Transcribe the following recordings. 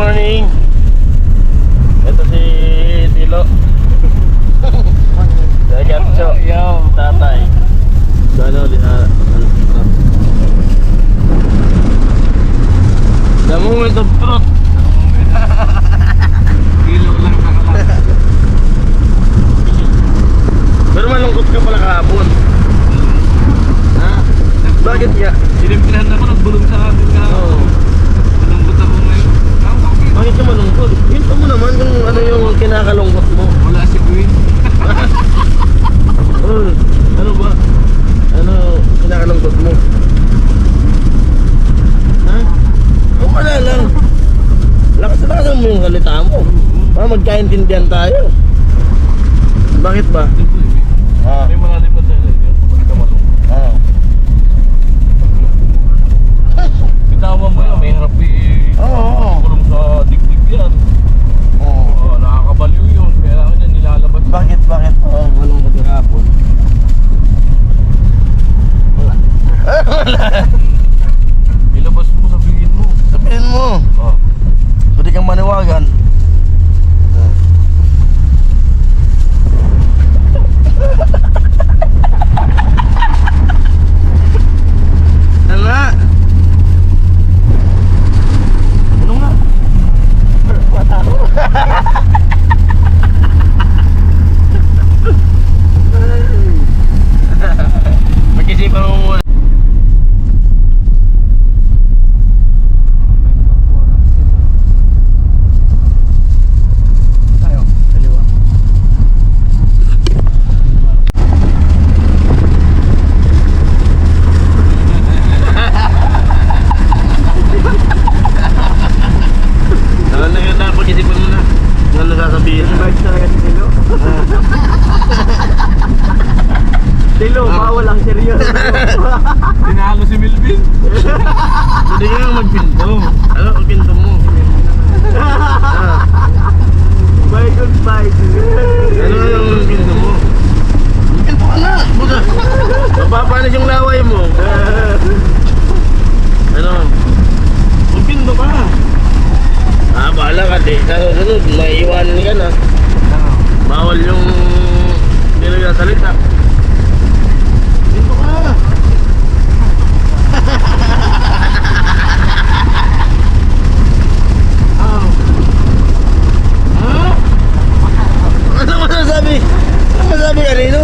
morning. Ito si Tilo. Dagatso. Tatay. Ano, the moment of truth. Kilo lang nakala. Pero malungkot ka pala kahapon. Ha? Bakit nga? Sinimpilan naman ang bulong sa akin ka. Oo. Malungkot ako ngayon. Bakit ka malungkot? Hinto mo naman kung ano yung kinakalungkot mo. Wala si Queen. Ano ba? Ano kinakalungkot mo? Ha? Wala lang. Lakas-lakasan mo yung salita mo. Magkaintindihan tayo. Bakit ba? May malalim na tayo. Bakit ka malungkot? Bitawa mo yun. May harap kulong sa dibdib yan. Nakakabaliw yun. Kaya ako dyan nilalabas. Bakit? Malungkot yung hapon. Wala. Ilabas mo, sabihin mo. Sabihin mo. Pwede kang maniwagan. Ano nga? Ano nga? Mag-isipan mo muna. Pag-isipan mo na. Ano sasabihin mo? Vibes talaga si Tilo. Tilo, bawal ang seryoso. Tinalo si Melvin. Pwede ka nga magpinto. Ano ang pinto mo? By good vibes. Ano ang pinto mo? Pinto ka na! Buka! Mapapanis yung laway mo. Ano? Magpinto ka! Bahala ka di. Sa susunod, maiiwanan ka na. Bawal yung hindi nagsasalita. Pinto ka! Ano masasabi? Ano masasabi kanino?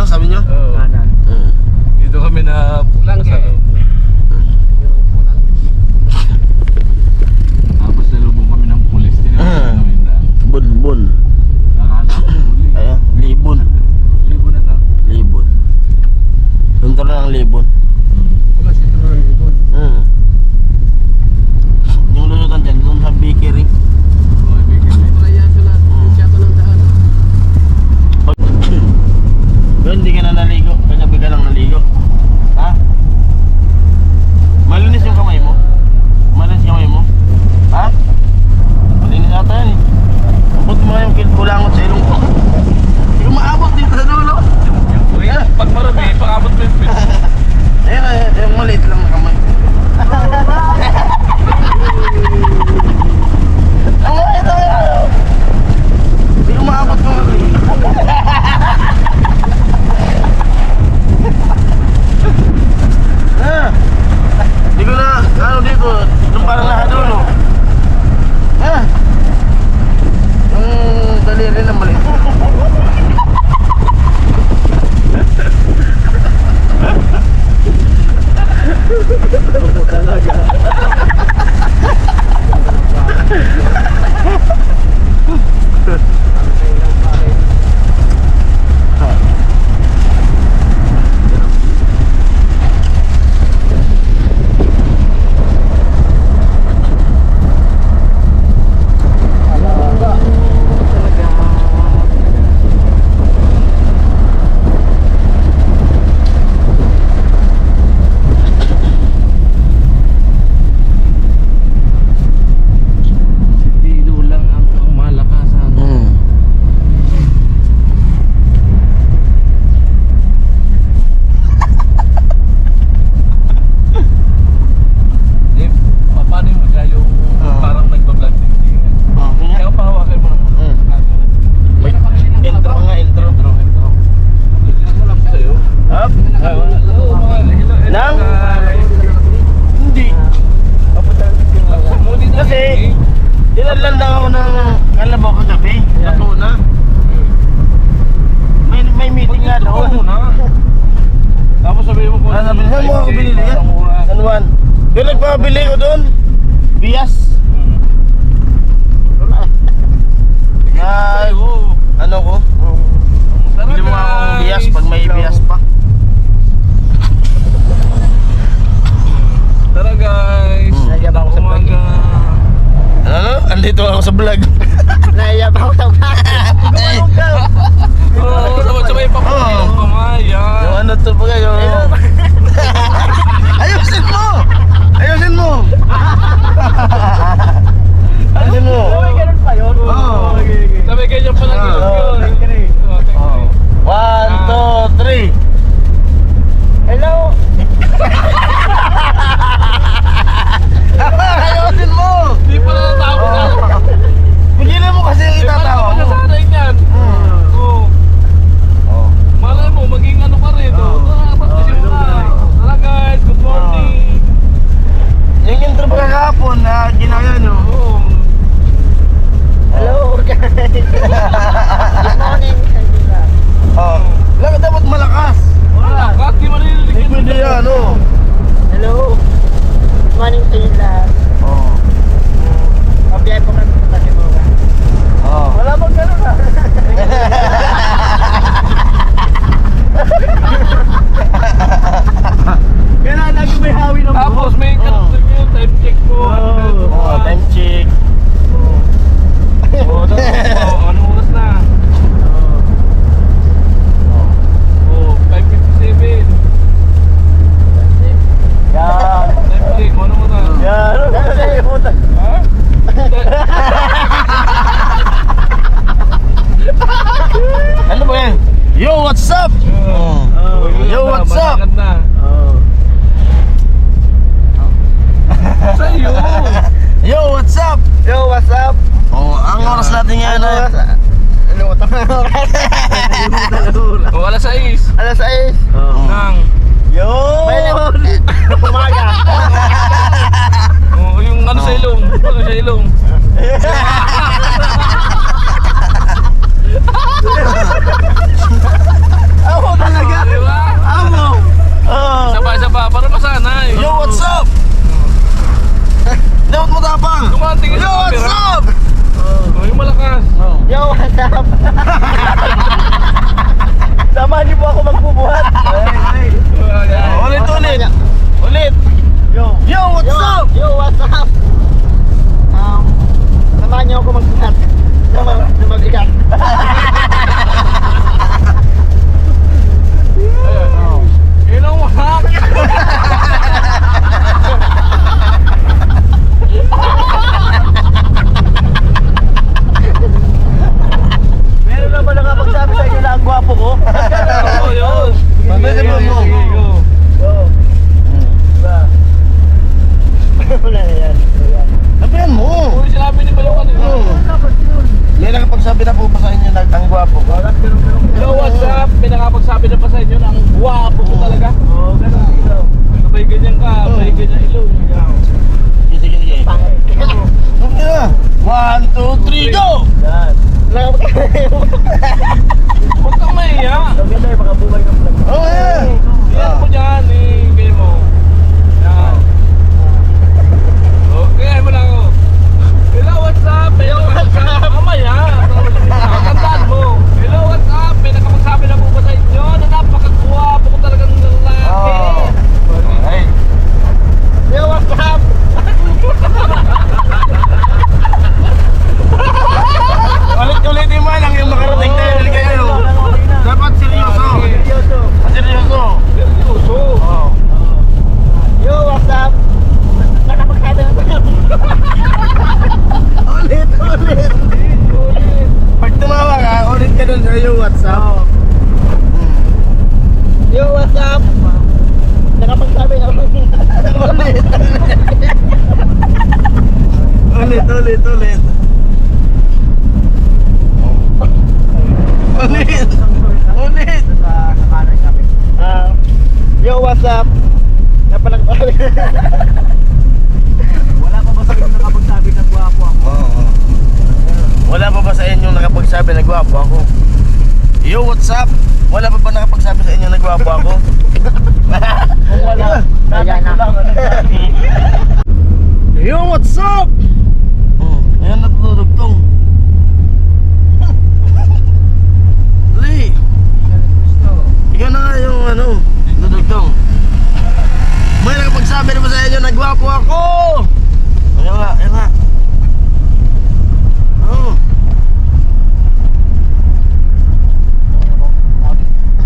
sabi nyo? Oo. Kanan. Dito kami na pulang sa loob. Tapos nalubong kami ng pulis. Tinawag kami na. Bunbun. Nakana ko huli. Ayan, libon. Libo na ka. Libon. Punta na ng libon. Wala si Tro Libon. Yung lulutan dyan, doon sa bakery. Okay, bigyan mo. Wala yan sila. Siya to ng daan. Doon, hindi ka na naligo. Kagabi ka lang naligo. Ha? Malinis yung kamay mo? Malinis yung kamay mo? Ha? Malinis ata yan eh. Abot mo yung kulangot sa ilong ko. Hindi ko maabot dito sa dulo. Uy, pag marami, pang-abot mo yung pit. Ayun, yung maliit lang na kamay. Ang maliit lang yan. Hindi ko maabot mo. Hindi ko na, ano dito, yung parang nakadulo. Yung daliri na maliit. Talaga. Si Tilo lang ang malakasan. Eh, paano mo siya yung parang nagbablog din? Kaya pahawakan mo naman. Wait, intro nga, intro. Alam sa'yo. Up. Nang? Hindi. Kasi, dinadlan lang ako ng kalabaw kagabi. Nato na. May meeting nga doon. Tapos sabihin mo kung Sabi niya, saan mo ako binili yan? San Juan. Doon nagpapabili ko doon. Bias. Na, ano ko? Bili mo akong bias pag may bias pa. Tara guys. Naiyabaw ako sa vlog. Umaga. Ano? Andito ako sa vlog. Naiyabaw ako sa vlog. Oo, sabay pa po. Oo. Pamaya. Yung ano to pa kayo? Ayusin mo! Ayusin mo! Ayusin mo! May ganun pa yun? Oo. Sabi ganyan pa lang yun. Oo. Oh, thank you. 1, 2, 3. Hello? Ayusin mo! Di pa na natapos ako. Pigilan mo kasi yung itatawa mo. Nasanay niyan. Oo. Malay mo, maging ano pa rin. Ba't kasi mo na? Tara guys, good morning. Yung intro pa kahapon na ginaya nyo. Oo. Hello guys. Good morning. Oh. Lang dapat malakas. Wala, kahit di maririnig Hindi yun. pwede yan, ano? Hello. Good morning sa inyo lahat. Oh. Mabiyay po kami sa Timura. Oh. Wala bang ganun ah? Kaya lagi may hawi ng Tapos may kanto yun, time check mo. Oh, time check. Oo, anong oras na? Oo, 5:57. Yan. Time check, ano mo na? Yan. Ha? Ano ba yan? Yo, what's up? Yo, what's up? Malakad na. Sa'yo. Yo, what's up? Yo, what's up? Oh, ang oras natin ngayon ay Limutan na oras. O, alas 6. Alas 6. Nang. Yo! Umaga. O, yung ano sa ilong. Ano sa ilong. Ako talaga. WhatsApp. Yo, what's up? Nakapagsabi na ako. Ulit. Ulit. Yo, what's up? Napalagpabi. Wala pa ba sa inyo nakapagsabi na gwapo ako? Oo. Wala pa ba sa inyo nakapagsabi na gwapo ako? Yo, what's up? Wala pa ba nakapagsabi sa inyo na gwapo ako? Kung wala, kaya na. Yo, what's up? Ayan, natutugtong. Dali. Ikaw na nga yung ano, natutugtong. May nakapagsabi na ba sa inyo na gwapo ako? Ayan nga. Oh.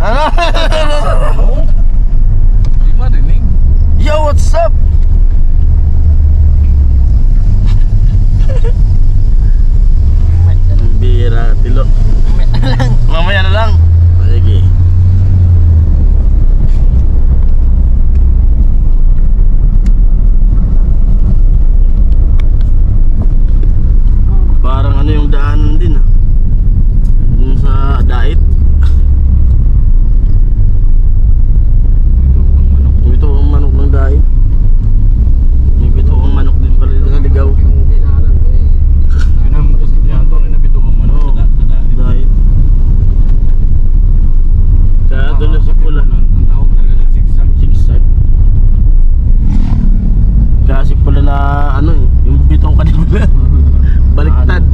Ano? Di marinig. Yo, what's up? Bira, tilo. Mamaya na lang. Sige. Parang ano yung daanan din ah. Dun sa Dait. Ito ang manok ng Dait. Ito ang manok din pala sa Ligaw. Yun ang resipiyanto na nabito ko mo. Oo, Dait. Kaya doon sa pula. Ang tawag talaga ng sigsag. Zigzag. Kasi pala na ano eh, yung bitong kanila. Baliktad.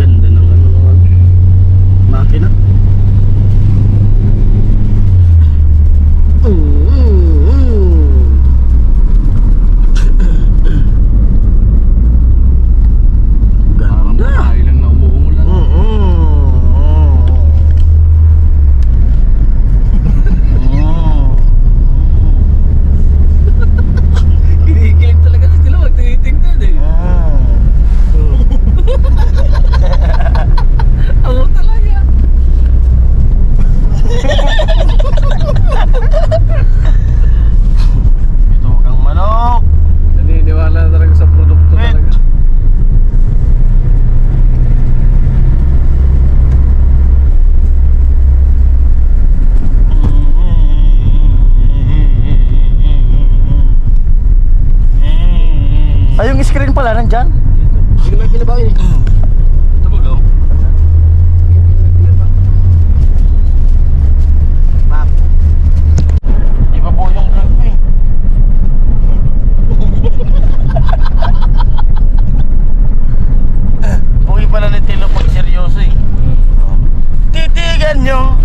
Ganda ng ano ng ano. Makina. Parang Ganda. bahay lang na umuulan. Kinikilig talaga sila wag tinitingnan eh. Ako talaga. Ito kang manok. Naniniwala na talaga sa produkto Wait. talaga. Ay, yung screen pala nandyan. Hindi naman pinabaw yun eh. Ito ba gaw? Map. Iba po yung vlog ko eh. Pugi pala ni Tilo pag seryoso eh. Titigan nyo,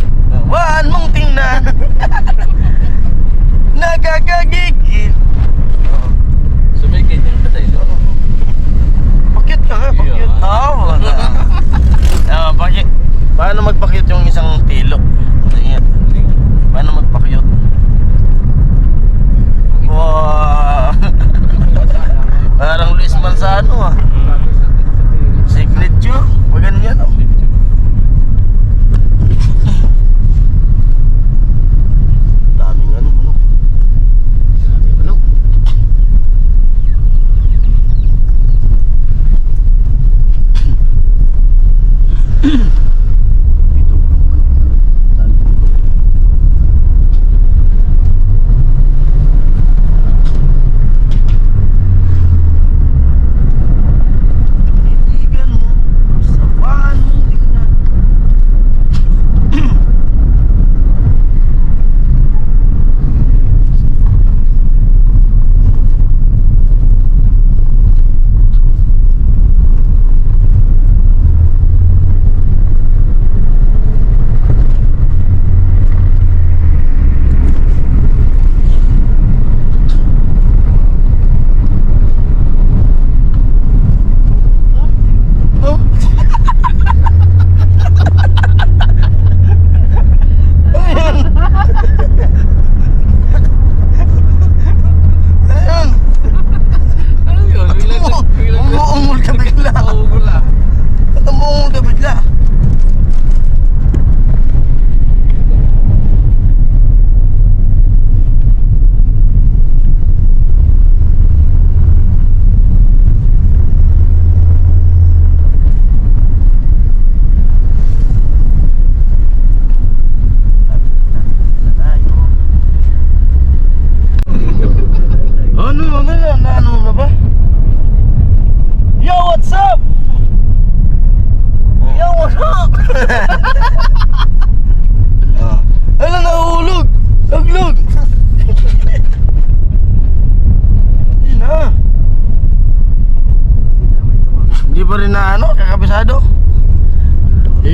waan mong tingnan. Nakakagigil. So may ganyan ka tayo. Pakyut ka nga, pakyut. Yeah. Oo. Pakyut. Paano magpakyut yung isang Tilo? Sige. Paano magpakyut? Wow. Parang Luis Manzano ah. Signature. Maganyan oh. Daming ano, manok. Manok.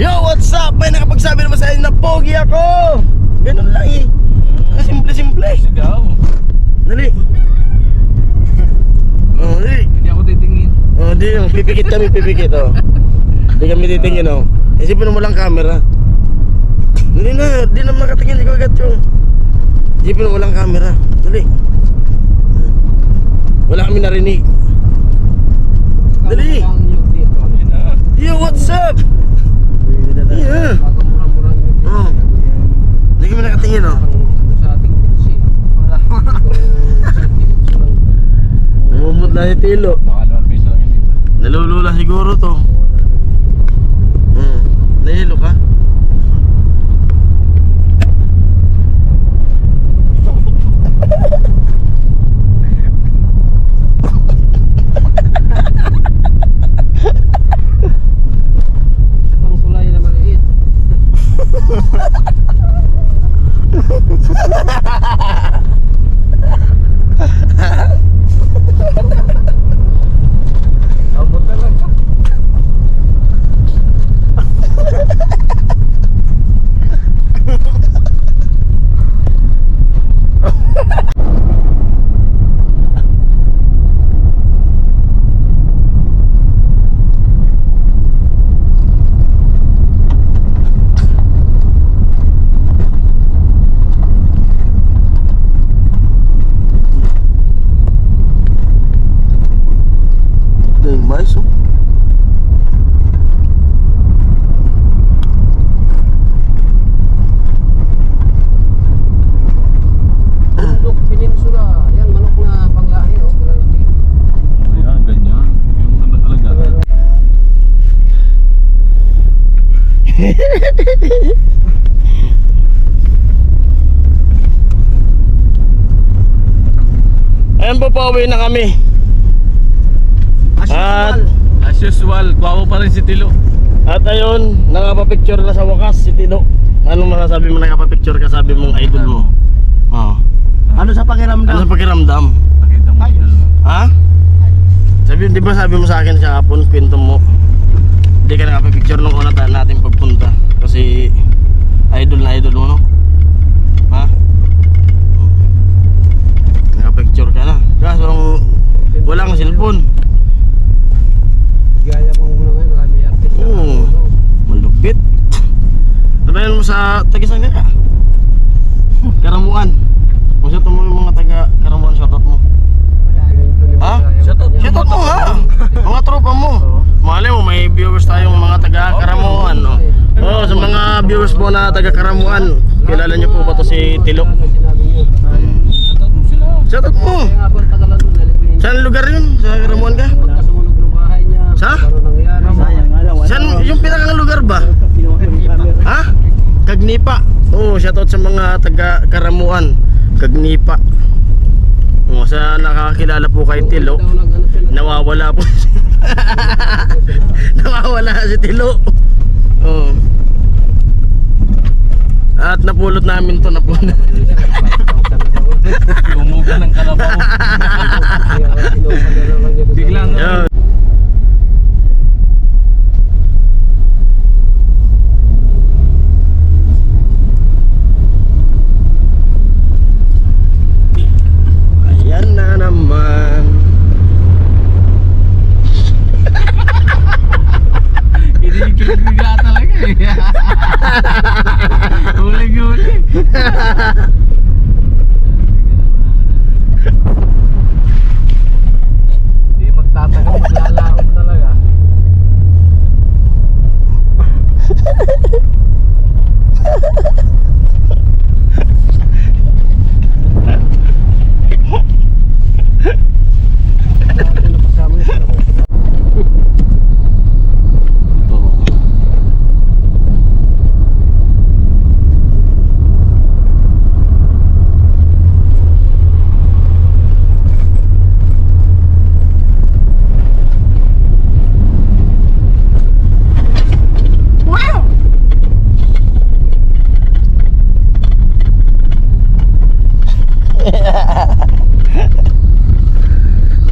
Yo, what's up? Ay, nakapagsabi naman sa inyo na pogi ako. Ganun lang eh. Simple-simple. Sigaw. Dali. Oh, dali. Hindi ako titingin. Oh, di yung pipikit kami, pipikit oh. Di kami titingin oh. Isipin mo lang camera. Dali na, di naman nakatingin, ikaw agad yung. Isipin mo lang camera. Dali. Wala kami narinig. Dali. Yo, what's up? Yeah. Oh. Di kami nakatingin oh. Namumut na si Tilo. Baka 2 piso lang yun dito. Nalulula siguro to. Nahilo ka? Ang kulay na maliit. Abot talaga. Yung mais oh. Bundok Peninsula. Yan, manok na panglahi. Oh, malalaki. Ayan, ganyan. Yung ganda talaga. Ayan po, pauwi na kami. At As usual, guwapo pa rin si Tilo. ayun, nakapapicture na sa wakas si Tino. Anong masasabi mo nakapapicture ka, sabi mong idol mo? Oo. Ano sa pakiramdam? Ano sa pakiramdam? Nakita mo Ayos. idol mo. Ha? Sabi, di ba sabi mo sa akin sa hapon, kwento mo, hindi ka nakapapicture nung una natin pagpunta. Kasi idol na idol mo, no? Ha? Nakapicture ka na. Kaso wala kang cellphone. Gaya mo muna ngayon. Marami artist na Oo. Malupit. Sabayan mo sa tagisan ka. Karamuan. Kung shoutout mo yung mga taga Karamuan, shoutout mo. Ha? Shoutout mo ha. Mga tropa mo. Mali mo, may viewers tayong mga taga Karamuan. No? Oh, sa mga viewers po na taga Karamuan, kilala niyo po ba to si Tilo? Shoutout mo sila. Shoutout mo. Saan lugar yun? Sa Karamuan ka? Pagkasunog ng bahay niya. Sa? Ano nangyari? Sayang nga lang. Saan yung pinakang lugar ba? Ha? Kagnipa. Oh, shoutout sa mga taga Karamuan. Kagnipa. Oh, sa nakakilala po kay Tilo, nawawala po. Nawawala si Tilo. Oh. At napulot namin to, napulot. Umuga ng kalabaw. Biglang Yun. Ayan na naman. Bigla talaga eh. Huli-huli. Hindi magtatagal, maglalaon talaga.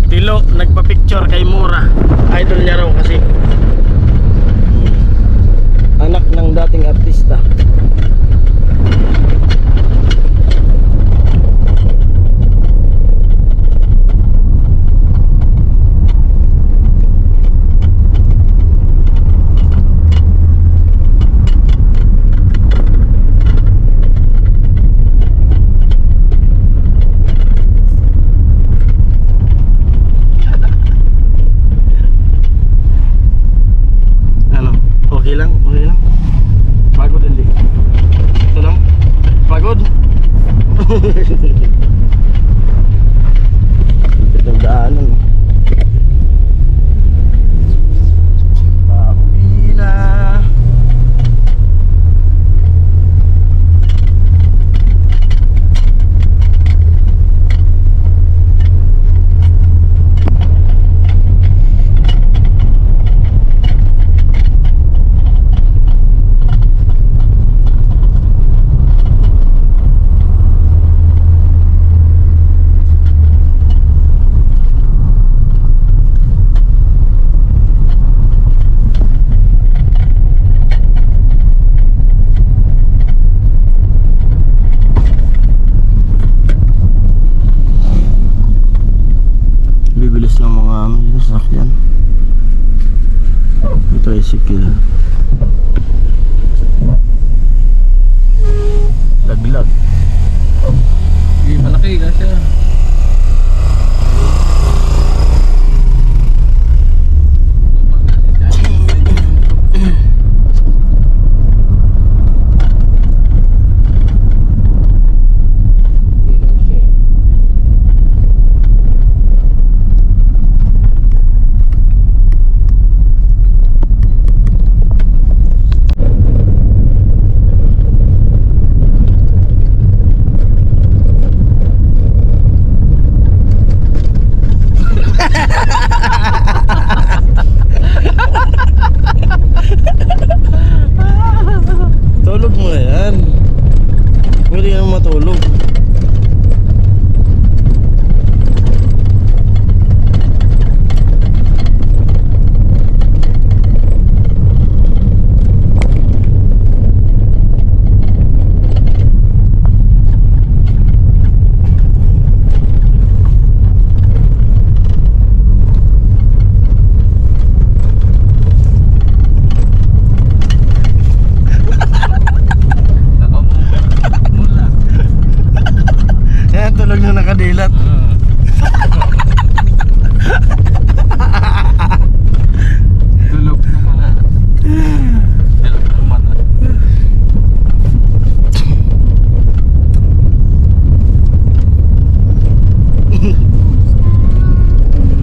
Tilo, nagpa-picture kay Mura. Idol niya raw kasi. Anak Itong daanan. Pauwi na. Bibilis ng mga sasakyan. Tricycle. Laglag. Malaki kasi. Hindi lang siya. Tulog mo na yan. Pwede yan matulog. Yan, tulog na nakadilat. Tulog na mga. Tulog na mata.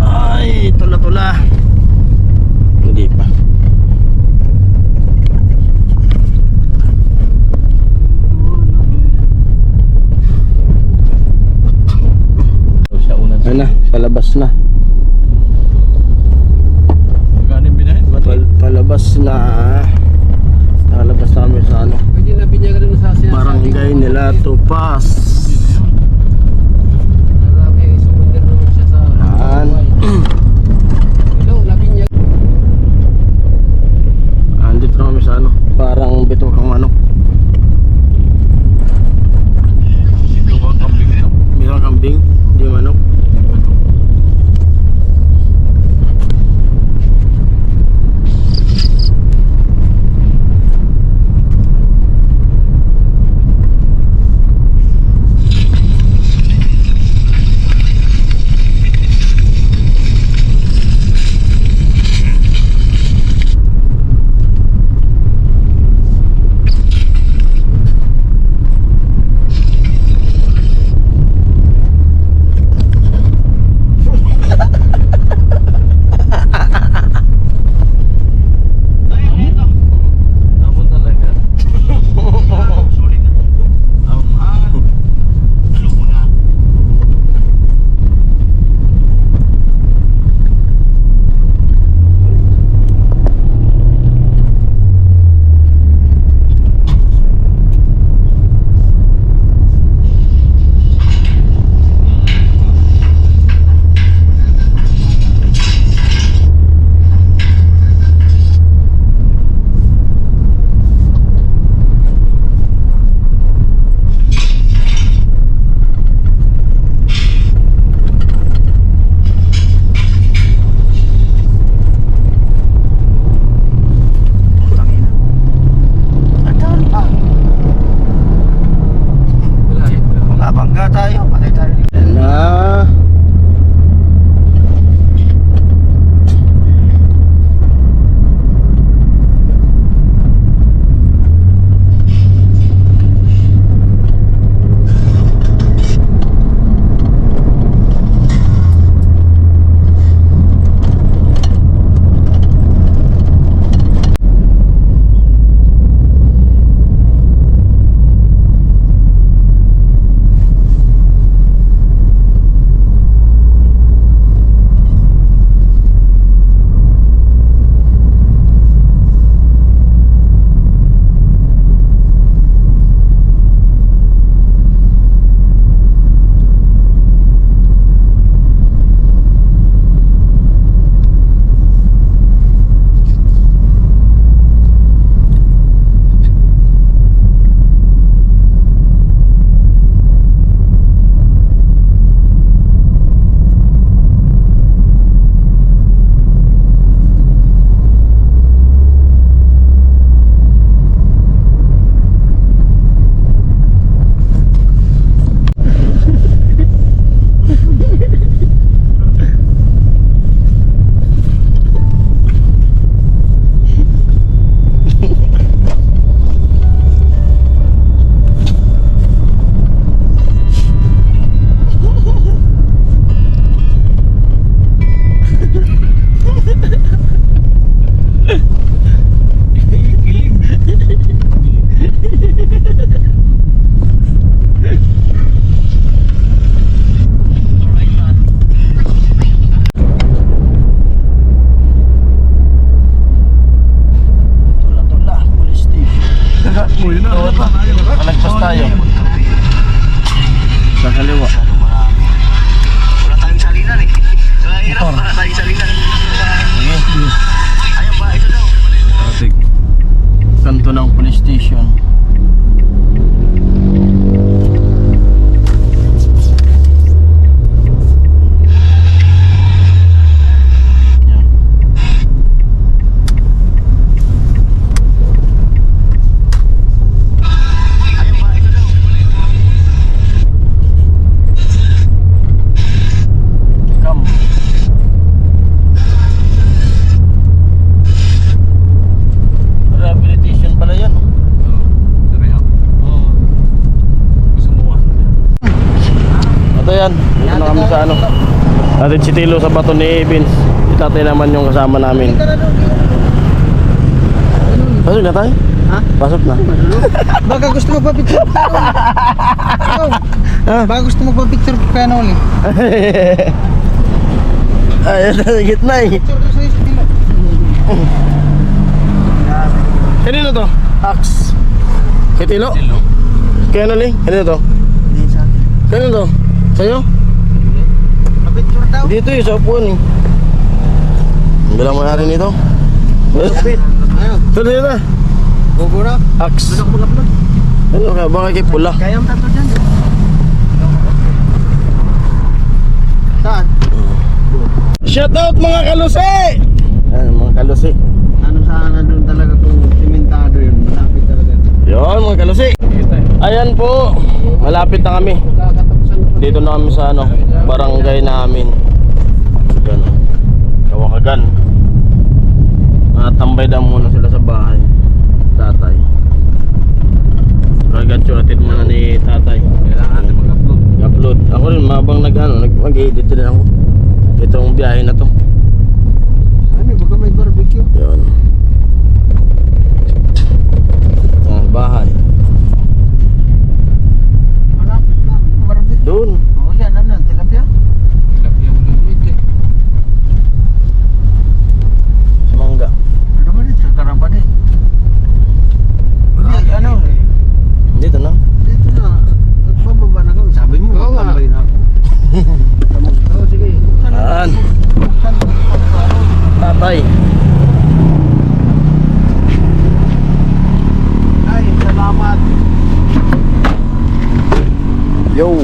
Ay, tula-tula. Hindi pa. Siya una. Ayun na, palabas na. Ganin binahin. Palabas na. Nakalabas na kami sa ano. Pwede na binyagan rin sa sinasabi. Barangay nila Tupas. Marami, sumunder naman siya sa Yan. Hello, nabinyag. Andito na kami sa ano. Parang bito kang manok. Ito ba ang kambing ito? Mayroong kambing, hindi manok. Palagpas tayo. Sa kaliwa. Wala tayong salinan eh. Wala tayong salinan. Sige. Ayaw ba? Ito daw. Traffic. Kanto ng police station. Yan. Ayaw ba? Ito daw. Come. Rehabilitation pala yan. Sabi nga. Gusto mo ba? Ito yan. Dito na kami sa ano. Natin si Tilo sa bato ni Vince. Si tatay naman yung kasama namin. Pasok na tayo? Ha? Pasok na. Baka gusto mo pa picture Baka gusto mo pa picture kaya na ulit. Ay, sa gitna eh. Picture doon sa estilo. Kanino to? Axe. Kay Tilo? Kaya na li? Kanino to? Kanino to? Sa'yo? Pa-picture daw. Dito eh, sa upuan eh. Ang bilang mayari nito. Ayun. Ito na. Gogo na. Axe. Ano ka? Baka kay pula. Kaya ang tato dyan. Saan? Shout out mga kalusi! Ayan, mga kalusi. Ano sana doon talaga kung simentado yun. Malapit talaga. Yun, mga kalusi. Ayan po. Malapit na kami. Kakatapusan ko. Dito na kami sa ano, barangay namin. Yan. Kawakagan. Tambay daw muna sila sa bahay. Tatay. Kagat yung atid muna ni tatay. Kailangan natin mag-upload. Upload. Ako rin, mabang mag-edit din ako. Itong biyahe na to. Ano, baka may barbecue. Yun. Bahay. Malapit lang. Barbecue. Doon. Oo yan, ano, tilapia. Tilapia yung lumit eh. Mangga. Ano ba dito? Karapan eh. Hindi, ano eh. Dito na. Dito na. Nagbababa na kami. Sabi mo, magtambay na ako. Oo, sige. Yan. Tatay. Ay, salamat. Yo.